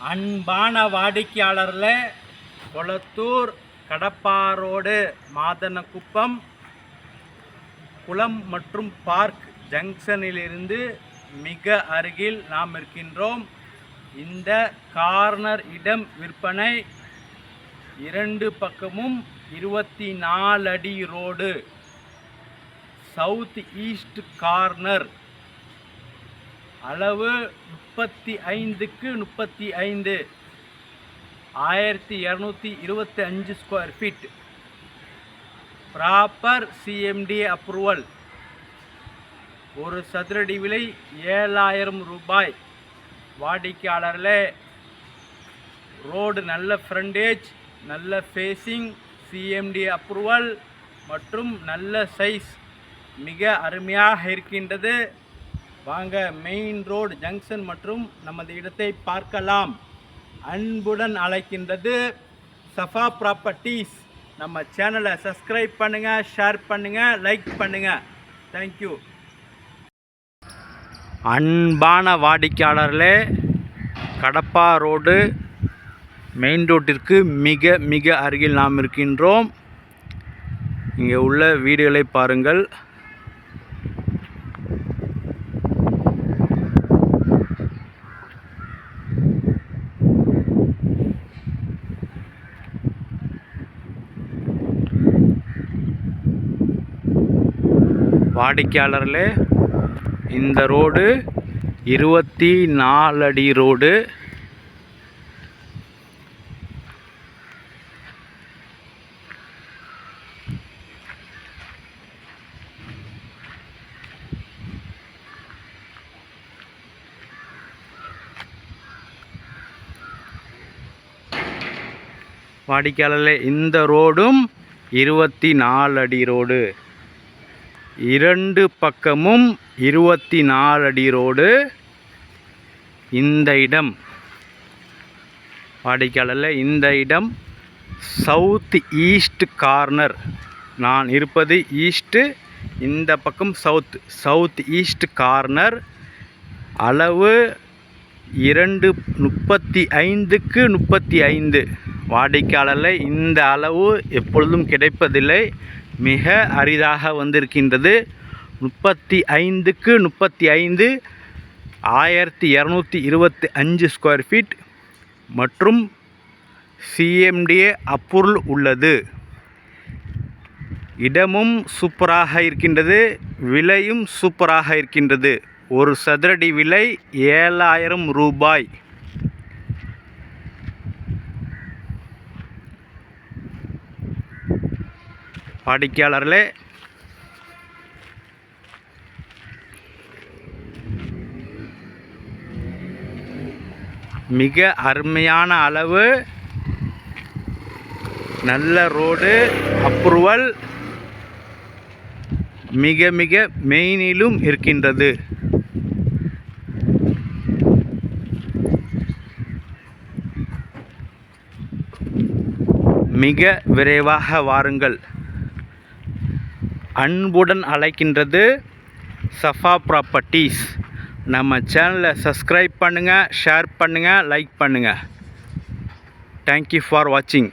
அன்பான வாடிக்கையாளர்களே, கொளத்தூர் கடப்பாரோடு மாதனக்குப்பம் குளம் மற்றும் பார்க் ஜங்ஷனிலிருந்து மிக அருகில் நாம் இருக்கின்றோம். இந்த கார்னர் இடம் விற்பனை. 2 பக்கமும் 24 அடி ரோடு, சவுத் ஈஸ்ட் கார்னர். அளவு 35க்கு 35, 1225 square feet. Proper CMD approval. ஒரு சதுரடி விலை 7000 ரூபாய். வாடிக்கையாளர்களே, ரோடு நல்ல ஃப்ரண்டேஜ், நல்ல ஃபேஸிங், சிஎம்டி அப்ரூவல் மற்றும் நல்ல சைஸ், மிக அருமையாக இருக்கின்றது. வாங்க, மெயின் ரோடு ஜங்ஷன் மற்றும் நமது இடத்தை பார்க்கலாம். அன்புடன் அழைக்கின்றது சஃபா ப்ராப்பர்ட்டிஸ். நம்ம சேனலை சப்ஸ்கிரைப் பண்ணுங்கள், ஷேர் பண்ணுங்கள், லைக் பண்ணுங்கள். தேங்க்யூ. அன்பான வாடிக்கையாளர்களே, கடப்பா ரோடு மெயின் ரோட்டிற்கு மிக மிக அருகில் நாம் இருக்கின்றோம். இங்கே உள்ள வீடுகளை பாருங்கள். வாடிக்கையாளர்களே, இந்த ரோடு 24 அடி ரோடு. வாடிக்கையாளர்களே, இந்த ரோடும் 24 அடி ரோடு. 2 பக்கமும் 24 அடி ரோடு. இந்த இடம் வாடிக்கையாளர்களே, இந்த இடம் சவுத் ஈஸ்ட் கார்னர். நான் இருப்பது ஈஸ்ட்டு, இந்த பக்கம் சவுத் ஈஸ்ட் கார்னர். அளவு 35க்கு 35. வாடிக்கையாளர்களே, இந்த அளவு எப்பொழுதும் கிடைப்பதில்லை, மிக அரிதாக வந்திருக்கின்றது. 35க்கு 35, 1225 ஸ்கொயர் ஃபீட் மற்றும் சிஎம்டிஏ அப்ரூவல் உள்ளது. இடமும் சூப்பராக இருக்கின்றது, விலையும் சூப்பராக இருக்கின்றது. ஒரு சதுரடி விலை 7000 ரூபாய். வாடிக்கையாளர்களே, மிக அருமையான அளவு, நல்ல ரோடு, அப்ரூவல் மிக மிக மெயினிலும் இருக்கின்றது. மிக விரைவாக வாருங்கள். அன்புடன் அழைக்கின்றது சஃபா ப்ராப்பர்ட்டிஸ். நம்ம சேனலை சப்ஸ்கிரைப் பண்ணுங்கள், ஷேர் பண்ணுங்கள், லைக் பண்ணுங்கள். தேங்க்யூ ஃபார் வாட்சிங்.